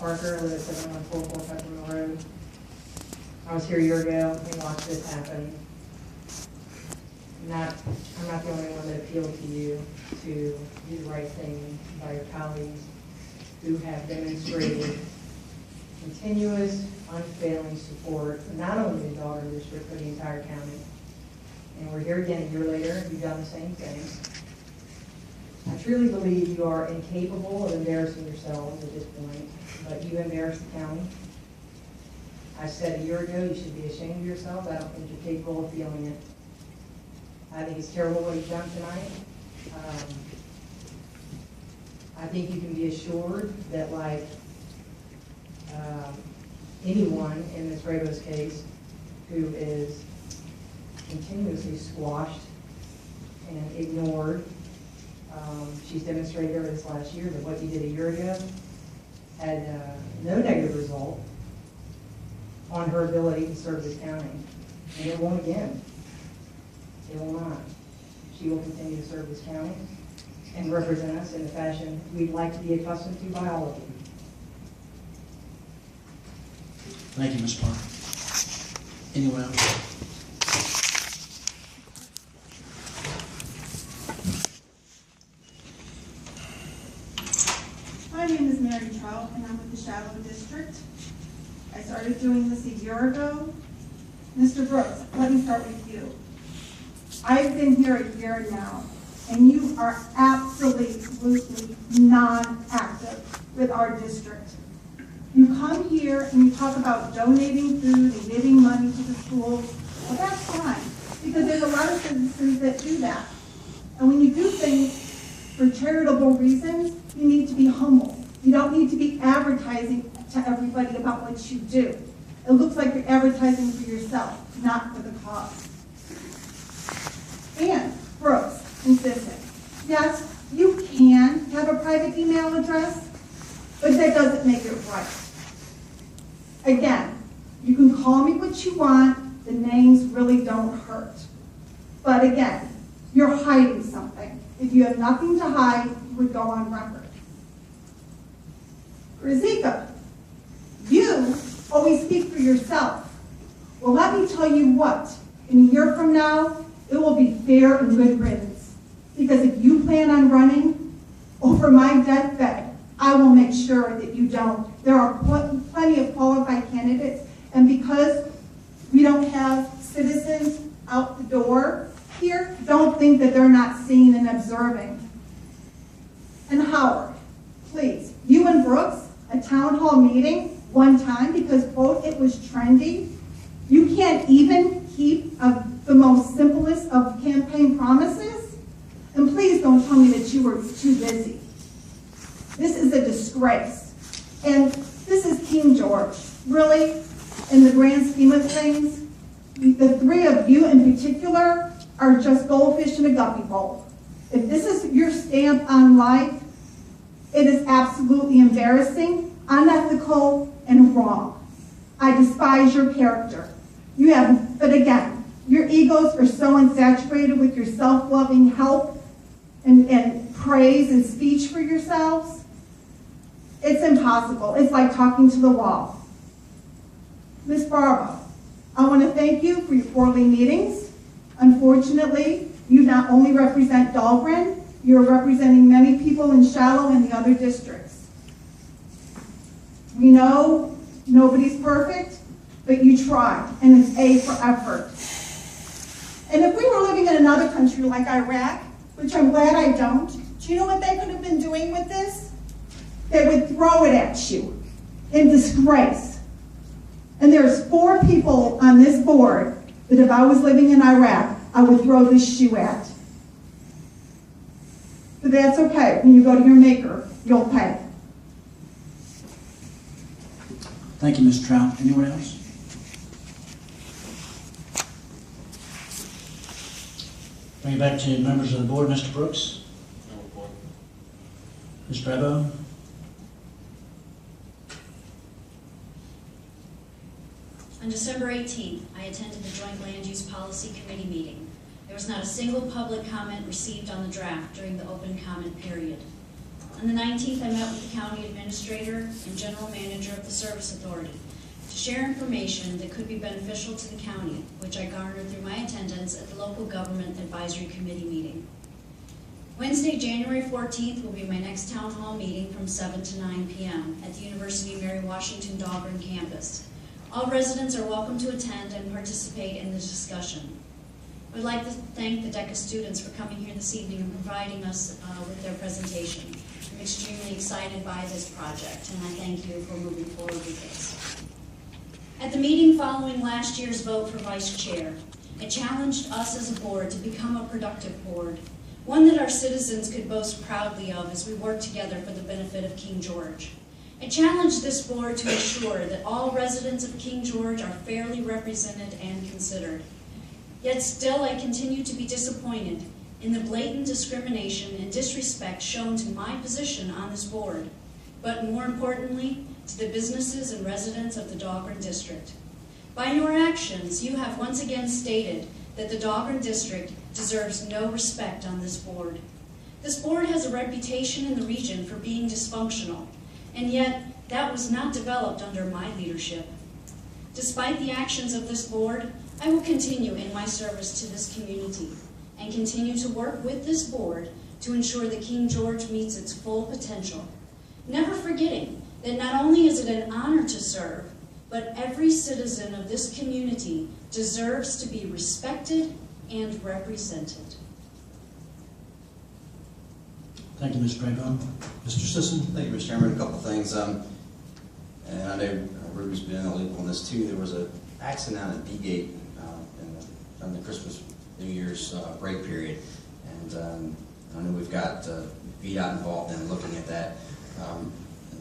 Parker. I live at 7144 Peppermill Road. I was here a year ago and watched this happen. I'm not the only one that appealed to you to do the right thing by your colleagues who have demonstrated continuous, unfailing support for not only the Dahlgren district, but the entire county. And we're here again a year later, and you've done the same thing. I truly believe you are incapable of embarrassing yourselves at this point, but you embarrass the county. I said a year ago you should be ashamed of yourself. I don't think you're capable of feeling it. I think it's terrible what you've done tonight. I think you can be assured that, like anyone in Ms. Rabo's case who is continuously squashed and ignored, she's demonstrated over this last year that what you did a year ago had no negative result on her ability to serve this county. And it won't again. It will not. She will continue to serve this county and represent us in the fashion we'd like to be accustomed to by all of you. Thank you, Ms. Parker. Anyone else? My name is Mary Trout, and I'm with the Shadow District. I started doing this a year ago. Mr. Brooks, let me start with you. I've been here a year now, and you are absolutely non-active with our district. You come here and you talk about donating food and giving money to the schools. Well, that's fine, because there's a lot of citizens that do that. And when you do things for charitable reasons, you need to be humble. You don't need to be advertising to everybody about what you do. It looks like you're advertising for yourself, not for the cause. And Brooks insisted, yes, you can have a private email address, but that doesn't make it right. Again, you can call me what you want, the names really don't hurt. But again, you're hiding something. If you have nothing to hide, you would go on record. Rizika, you always speak for yourself. Well, let me tell you what, in a year from now, it will be fair and good riddance. Because if you plan on running over my deathbed, I will make sure that you don't. There are plenty of qualified candidates, and because we don't have citizens out the door here, don't think that they're not seeing and observing. And Howard, please, you and Brooks, a town hall meeting one time because, quote, it was trendy. You can't even keep the most simplest of campaign promises. And please don't tell me that you were too busy. This is a disgrace. And this is King George. Really, in the grand scheme of things, the three of you in particular are just goldfish in a guppy bowl. If this is your stamp on life, it is absolutely embarrassing, unethical, and wrong. I despise your character. But again, your egos are so unsaturated with your self-loving help and praise and speech for yourselves. It's impossible. It's like talking to the wall. Ms. Barba, I want to thank you for your quarterly meetings. Unfortunately, you not only represent Dahlgren, you're representing many people in Shallow and the other districts. We know nobody's perfect, but you try, and it's A for effort. And if we were living in another country like Iraq, which I'm glad I don't, do you know what they could have been doing with this? They would throw it at you in disgrace. And there's 4 people on this board that if I was living in Iraq, I would throw this shoe at. But that's okay. When you go to your maker, you'll pay. Thank you, Ms. Trout. Anyone else? Bring it back to members of the board. Mr. Brooks? No report. Ms. Bravo? On December 18th, I attended the Joint Land Use Policy Committee meeting. There was not a single public comment received on the draft during the open comment period. On the 19th, I met with the county administrator and general manager of the service authority to share information that could be beneficial to the county, which I garnered through my attendance at the local government advisory committee meeting. Wednesday, January 14th will be my next town hall meeting from 7 to 9 p.m. at the University of Mary Washington Dahlgren campus. All residents are welcome to attend and participate in the discussion. I would like to thank the DECA students for coming here this evening and providing us with their presentation. I'm extremely excited by this project, and I thank you for moving forward with this. At the meeting following last year's vote for vice chair, I challenged us as a board to become a productive board, one that our citizens could boast proudly of as we work together for the benefit of King George. I challenged this board to ensure that all residents of King George are fairly represented and considered. Yet still I continue to be disappointed in the blatant discrimination and disrespect shown to my position on this board, but more importantly, to the businesses and residents of the Dahlgren District. By your actions, you have once again stated that the Dahlgren District deserves no respect on this board. This board has a reputation in the region for being dysfunctional, and yet that was not developed under my leadership. Despite the actions of this board, I will continue in my service to this community and continue to work with this board to ensure that King George meets its full potential, never forgetting that not only is it an honor to serve, but every citizen of this community deserves to be respected and represented. Thank you, Ms. Braybone. Mr. Sisson? Thank you, Mr. Chairman. A couple things. And I know Ruby's been illegal on this too. There was an accident out at D-Gate in the Christmas, New Year's break period. And I know we've got VDOT involved in looking at that.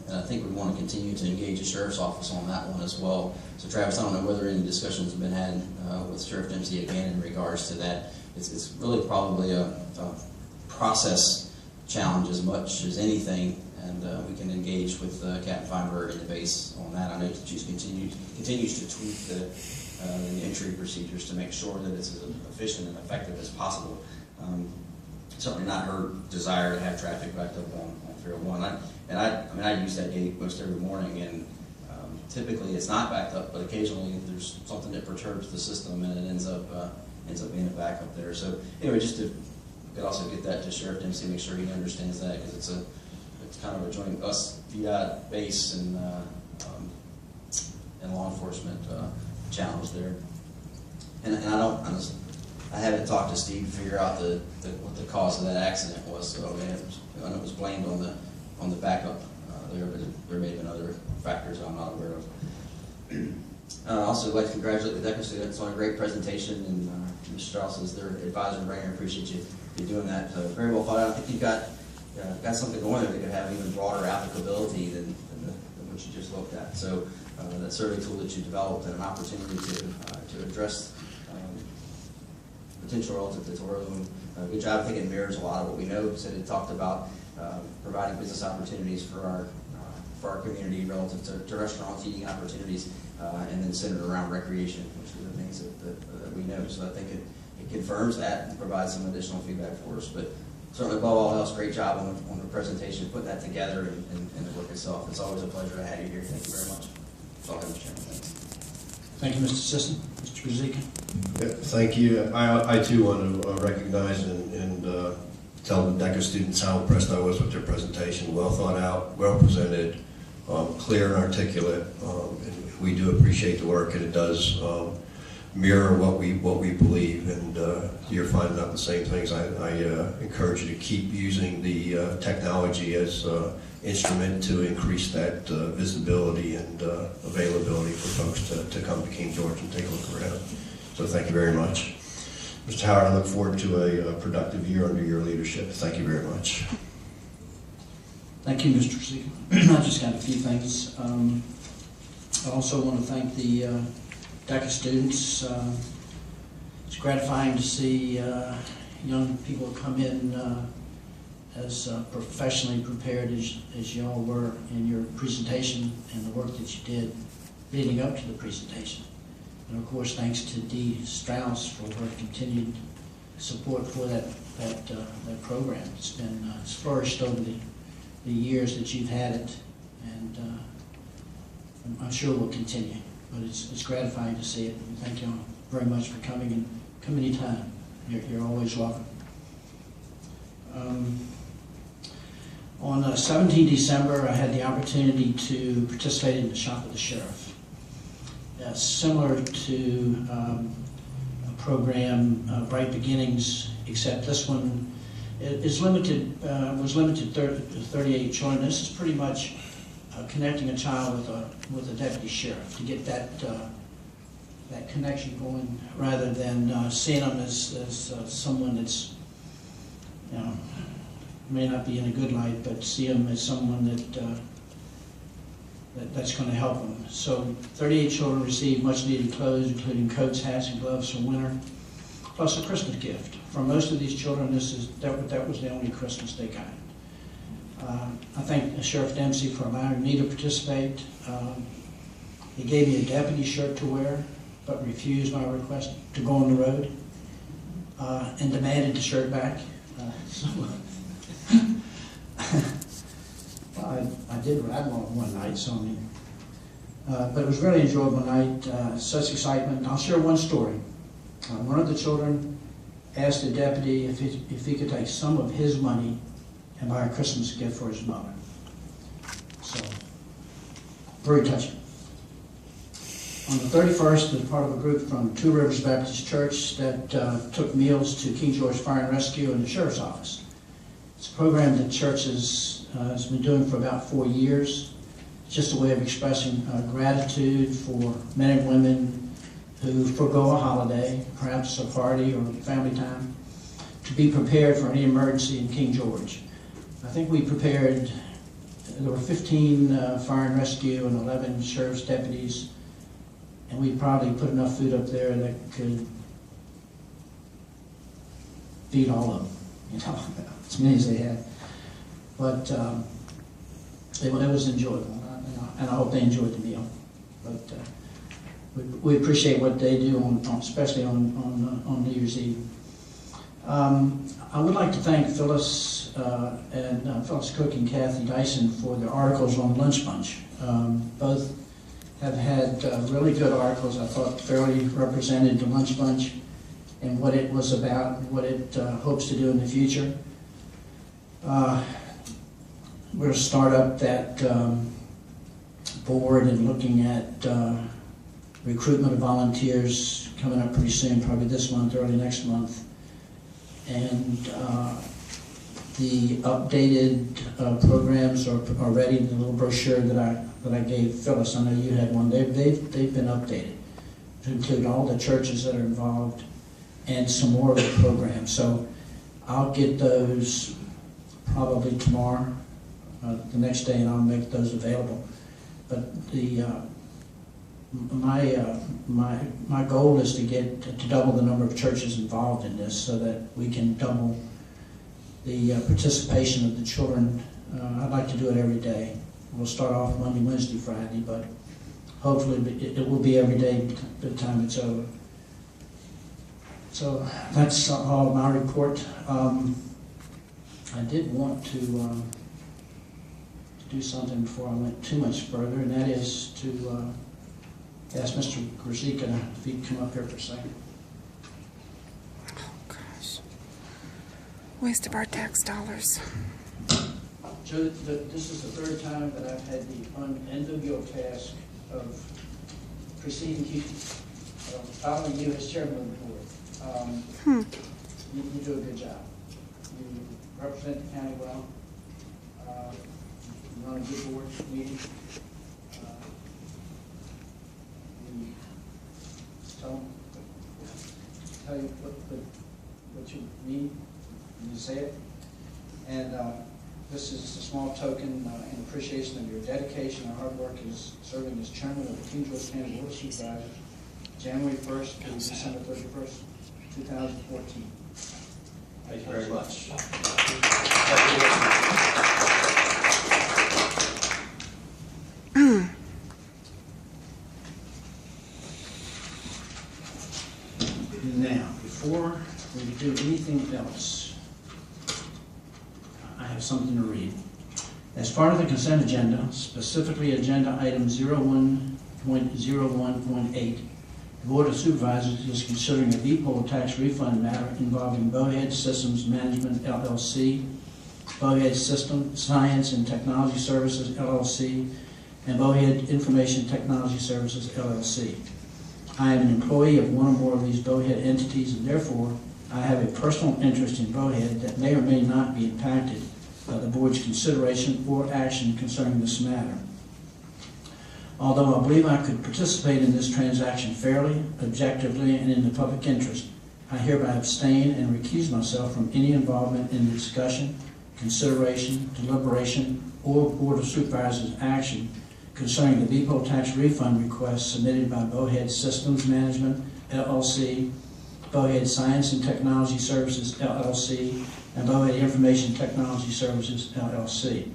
And I think we want to continue to engage the Sheriff's Office on that one as well. So Travis, I don't know whether any discussions have been had with Sheriff Dempsey again in regards to that. It's really probably a process challenge as much as anything, and we can engage with Captain Feinberg and the base on that. I know that she continues to tweak the entry procedures to make sure that it's as efficient and effective as possible. Certainly not her desire to have traffic backed up on 301. I use that gate most every morning, and typically it's not backed up, but occasionally there's something that perturbs the system, and it ends up being a backup there. So anyway, just to could also get that to Sheriff Dempsey, make sure he understands that, because it's kind of a joint us VDOT base and law enforcement challenge there. And I haven't talked to Steve to figure out what the cause of that accident was. So I know it was blamed on the backup there, but there may have been other factors I'm not aware of. I'd also like to congratulate the DECA students on a great presentation, and Mr. Strauss is their advisor and brainer. Appreciate you doing that. Very well thought out. I think you've got something going there that could have even broader applicability than what you just looked at. So that survey tool that you developed and an opportunity to address potential relative to tourism. Good job. I think it mirrors a lot of what we know. So it talked about providing business opportunities for our community relative to restaurants, eating opportunities, and then centered around recreation, which are the things that we know. So I think it confirms that and provides some additional feedback for us. But certainly, above all else, great job on the presentation, putting that together and the work itself. It's always a pleasure to have you here. Thank you very much. That's all I have, Mr. Chairman. Thanks. Thank you, Mr. Sisson. Mr. Brzezika? Yeah, thank you. I too want to recognize and tell the DECA students how impressed I was with their presentation. Well thought out, well presented, clear and articulate. And we do appreciate the work, and it does mirror what we believe. And you're finding out the same things. I encourage you to keep using the technology as instrument to increase that visibility and availability for folks to come to King George and take a look around. So thank you very much. Mr. Howard, I look forward to a productive year under your leadership. Thank you very much. Thank you, Mr. Brzezika. I just got a few things. I also want to thank the DECA students. It's gratifying to see young people come in as professionally prepared as y'all were in your presentation and the work that you did leading up to the presentation. And of course, thanks to Dee Strauss for her continued support for that program. It's flourished over the years that you've had it, and I'm sure will continue. But it's gratifying to see it. And thank you all very much for coming, and come anytime. You're always welcome. On 17 December, I had the opportunity to participate in the Shop of the Sheriff. Similar to a program, Bright Beginnings, except this one is limited, was limited to 38 children. This is pretty much connecting a child with a deputy sheriff to get that connection going, rather than seeing them as someone that's, you know, may not be in a good light, but see them as someone that's going to help them. So 38 children received much needed clothes, including coats, hats, and gloves for winter, plus a Christmas gift. For most of these children, that was the only Christmas they got. I thank Sheriff Dempsey for allowing me to participate. He gave me a deputy shirt to wear, but refused my request to go on the road, and demanded the shirt back. Well, I did ride one night, so I mean, but it was a really enjoyable night, such excitement. I'll share one story. One of the children asked the deputy if he could take some of his money and buy a Christmas gift for his mother. So, very touching. On the 31st, as part of a group from Two Rivers Baptist Church that took meals to King George Fire and Rescue and the Sheriff's Office. It's a program that church has been doing for about 4 years. It's just a way of expressing gratitude for men and women who forego a holiday, perhaps a party or family time, to be prepared for any emergency in King George. I think we prepared, there were 15 fire and rescue and 11 sheriff's deputies, and we probably put enough food up there that could feed all of them, you know, as many as they had. But it was enjoyable, and I hope they enjoyed the meal. But we appreciate what they do, especially on New Year's Eve. I would like to thank Phyllis and Phyllis Cook and Kathy Dyson for their articles on Lunch Bunch. Both have had really good articles. I thought fairly represented the Lunch Bunch and what it was about, and what it hopes to do in the future. We're going to start up that board and looking at recruitment of volunteers coming up pretty soon, probably this month, early next month. And the updated programs are ready. The little brochure that I gave Phyllis, I know you had one. They've been updated to include all the churches that are involved and some more of the programs. So I'll get those probably tomorrow, the next day, and I'll make those available. But the my goal is to get to double the number of churches involved in this, so that we can double the participation of the children. I'd like to do it every day. We'll start off Monday, Wednesday, Friday, but hopefully it will be every day by the time it's over. So that's all of my report. I did want to do something before I went too much further, and that is to ask Mr. Grzyka if he'd come up here for a second. Oh, gosh. Waste of our tax dollars. Joe, this is the third time that I've had the unenviable task of preceding you, following you as chairman of the board. You do a good job. You represent the county well. You run a good board meeting. Tell you what you need, and you say it. And this is a small token in appreciation of your dedication and hard work as serving as chairman of the King George County Board of Supervisors, January 1st to December 31st, 2014. Thank you very much. Now, before we do anything else, I have something to read. As part of the consent agenda, specifically agenda item 01.01.8, the Board of Supervisors is considering a VPOL tax refund matter involving Bowhead Systems Management LLC, Bowhead System Science and Technology Services LLC, and Bowhead Information Technology Services LLC. I am an employee of one or more of these Bowhead entities, and therefore I have a personal interest in Bowhead that may or may not be impacted by the Board's consideration or action concerning this matter. Although I believe I could participate in this transaction fairly, objectively, and in the public interest, I hereby abstain and recuse myself from any involvement in the discussion, consideration, deliberation, or Board of Supervisors action concerning the VPOL tax refund request submitted by Bowhead Systems Management, LLC, Bowhead Science and Technology Services, LLC, and Bowhead Information Technology Services, LLC.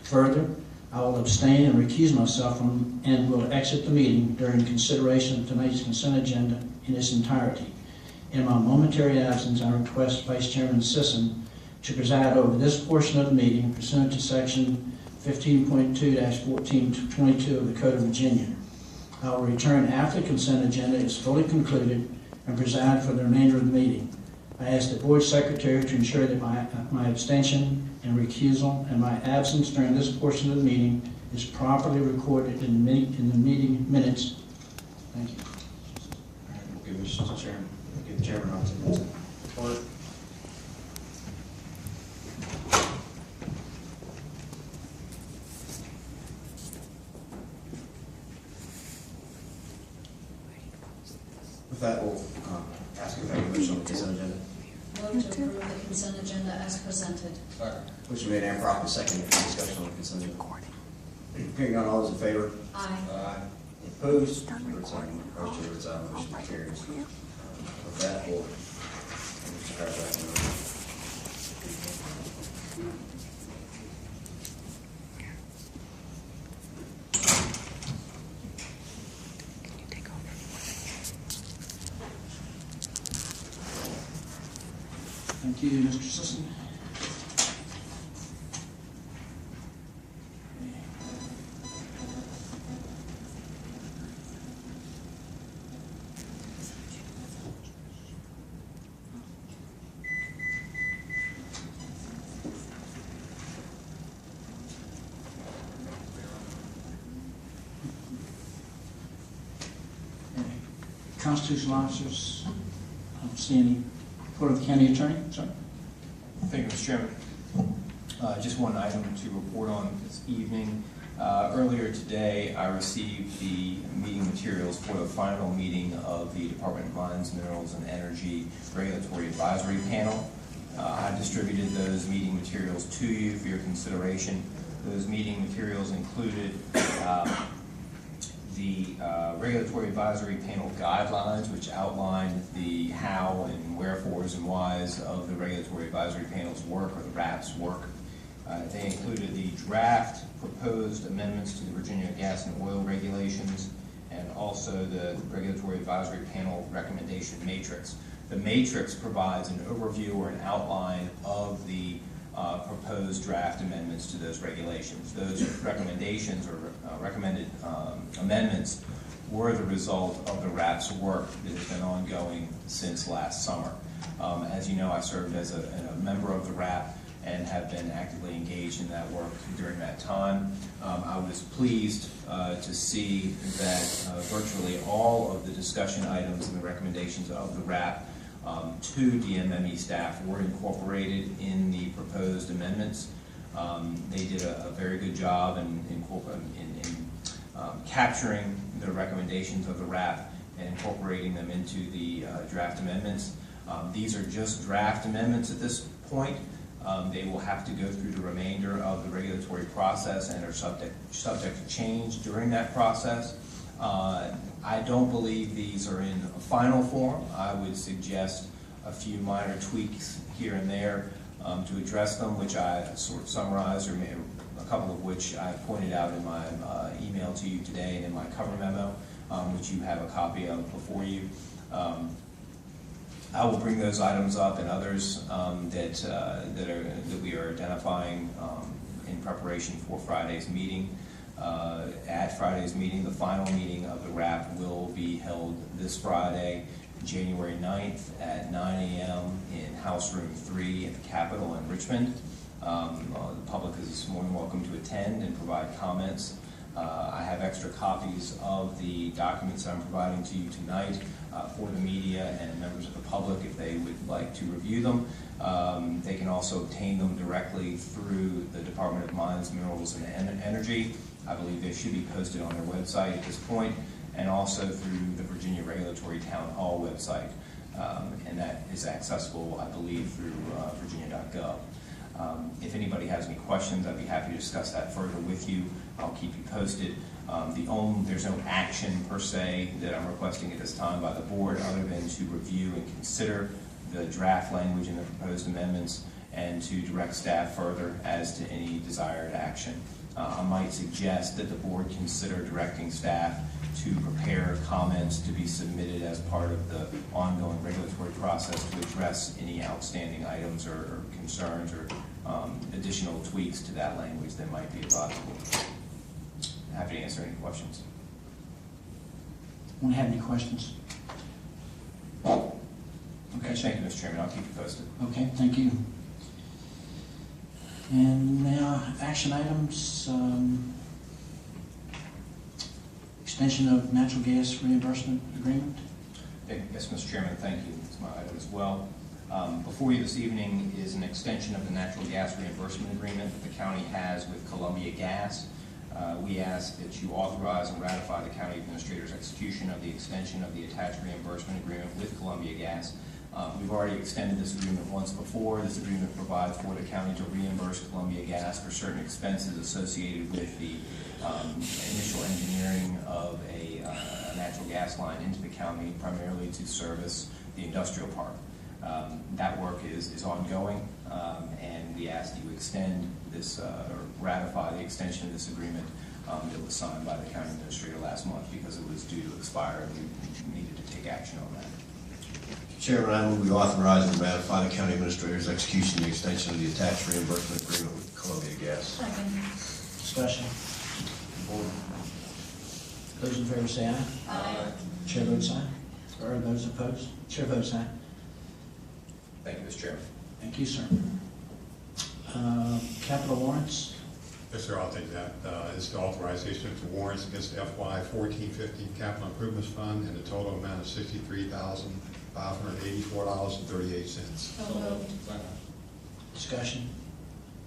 Further, I will abstain and recuse myself from and will exit the meeting during consideration of tonight's consent agenda in its entirety. In my momentary absence, I request Vice Chairman Sisson to preside over this portion of the meeting pursuant to Section 15.2-1422 of the Code of Virginia. I will return after the consent agenda is fully concluded and preside for the remainder of the meeting. I ask the Board Secretary to ensure that my abstention and recusal and my absence during this portion of the meeting is properly recorded in the meeting minutes. Thank you. All right, we'll give Mr. Chairman, give the chairman on to consent. With that, we'll ask if I can motion on the consent agenda. Move to approve the consent agenda as presented. Motion made and properly seconded for discussion on the consent agenda. Hearing none, all those in favor? Aye. Opposed? Chair votes aye. Vice Chair votes aye. Motion carries. With that, we'll Mr. Paragraph. Thank you, Mr. Sisson. Constitutional officers, I don't see any. Report of the County Attorney, sorry. Thank you, Mr. Chairman. Just one item to report on this evening. Earlier today, I received the meeting materials for the final meeting of the Department of Mines, Minerals, and Energy Regulatory Advisory Panel. I distributed those meeting materials to you for your consideration. Those meeting materials included the Regulatory Advisory Panel guidelines, which outline the how and wherefores and whys of the Regulatory Advisory Panel's work, or the RAP's work. They included the draft proposed amendments to the Virginia Gas and Oil regulations, and also the Regulatory Advisory Panel recommendation matrix. The matrix provides an overview or an outline of the proposed draft amendments to those regulations. Those recommendations or recommended amendments were the result of the RAP's work that has been ongoing since last summer. As you know, I served as a member of the RAP and have been actively engaged in that work during that time. I was pleased to see that virtually all of the discussion items and the recommendations of the RAP to DMME staff were incorporated in the proposed amendments. They did a very good job in capturing the recommendations of the RAP and incorporating them into the draft amendments. These are just draft amendments at this point. They will have to go through the remainder of the regulatory process and are subject to change during that process. I don't believe these are in a final form. I would suggest a few minor tweaks here and there to address them, which I sort of summarized, or a couple of which I pointed out in my email to you today and in my cover memo, which you have a copy of before you. I will bring those items up and others that we are identifying in preparation for Friday's meeting. At Friday's meeting, the final meeting of the RAP will be held this Friday, January 9th at 9 a.m. in House Room 3 at the Capitol in Richmond. The public is more than welcome to attend and provide comments. I have extra copies of the documents that I'm providing to you tonight for the media and members of the public if they would like to review them. They can also obtain them directly through the Department of Mines, Minerals, and Energy. I believe they should be posted on their website at this point, and also through the Virginia Regulatory Town Hall website. And that is accessible, I believe, through virginia.gov. If anybody has any questions, I'd be happy to discuss that further with you. I'll keep you posted. There's no action per se that I'm requesting at this time by the board other than to review and consider the draft language and the proposed amendments and to direct staff further as to any desired action. I might suggest that the board consider directing staff to prepare comments to be submitted as part of the ongoing regulatory process to address any outstanding items or concerns or additional tweaks to that language that might be advisable. Happy to answer any questions. Want to have any questions? Okay, Thank you, Mr. Chairman. I'll keep you posted. Okay, thank you. And now, action items, extension of natural gas reimbursement agreement. Yes, Mr. Chairman, thank you. It's my item as well. Before you this evening is an extension of the natural gas reimbursement agreement that the county has with Columbia Gas. We ask that you authorize and ratify the county administrator's execution of the extension of the attached reimbursement agreement with Columbia Gas. We've already extended this agreement once before. This agreement provides for the county to reimburse Columbia Gas for certain expenses associated with the initial engineering of a natural gas line into the county, primarily to service the industrial park. That work is ongoing, and we ask that you extend this or ratify the extension of this agreement that was signed by the county administrator last month because it was due to expire and we needed to take action on that. Chairman, I move we authorize and ratify the county administrator's execution of the extension of the attached reimbursement agreement with Columbia Gas. Second. Discussion. Those in favor say aye. Aye. Chair votes aye. Or those opposed? Chair votes aye. Thank you, Mr. Chairman. Thank you, sir. Capital warrants. Yes, sir, I'll take that. It's the authorization for warrants against the FY 14-15 Capital Improvements Fund in the total amount of $63,584.38. So moved. Discussion.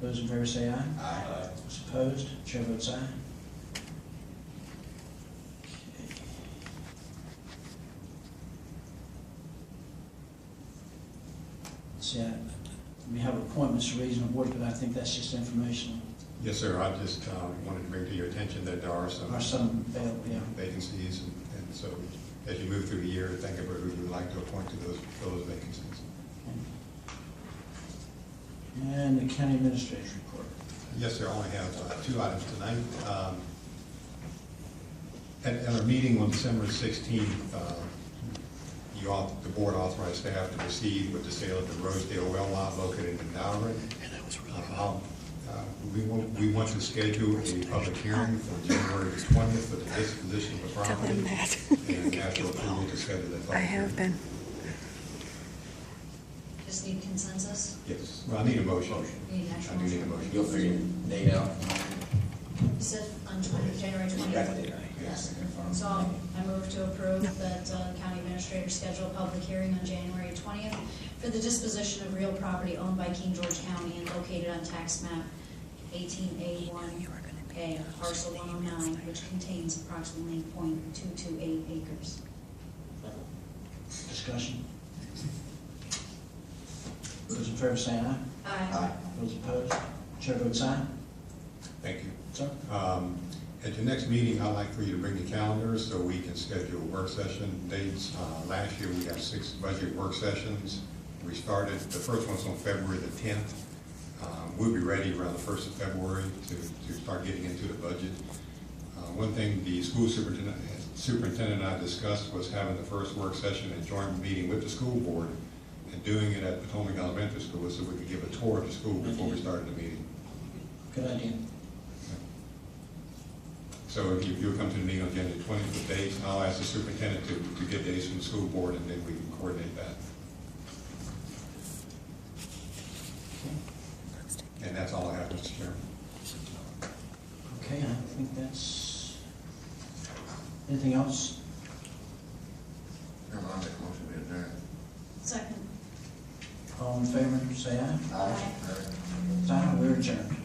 Those in favor say aye. Aye. Those opposed? Chair votes aye. See, we have appointments for reasonable board, but I think that's just informational. Yes, sir, I just wanted to bring to your attention that there are some Available, yeah. vacancies, and so as you move through the year, think about who you would like to appoint to those vacancies. And the county administrator's report. Yes, sir, I only have two items tonight. At our meeting on December 16th, the board authorized staff to proceed with the sale of the Rosedale well lot located in Dahlgren. We want to schedule a public hearing for January 20th for the disposition of the Tell property. them that. And ask for approval to schedule that public I have hearing. been. Just need consensus? Yes, well, I need a motion. You need an actual I do need a motion? motion. You'll figure the date out. You said on January 20th? You got the date, right? Yes. So I move to approve that county administrator schedule a public hearing on January 20th for the disposition of real property owned by King George County and located on tax map 18A1A, parcel 109, which contains approximately .228 acres. Discussion. Those in favor say aye. Aye. Those opposed? Chair votes aye. Thank you. Sir? At your next meeting, I'd like for you to bring the calendar so we can schedule work session dates. Last year, we had 6 budget work sessions. We started, the first one's on February the 10th. We'll be ready around the 1st of February to start getting into the budget. One thing the school superintendent and I discussed was having the first work session and joint meeting with the school board and doing it at Potomac Elementary School so we could give a tour of the school before we started the meeting. Good idea. So if you'll come to the meeting on January 20th with dates, and I'll ask the superintendent to get dates from the school board, and then we can coordinate that. And that's all I have, Mr. Chairman. Okay, I think that's, anything else? I'll make a motion to adjourn. Second. All in favor, say aye. Aye. Aye, we're adjourned.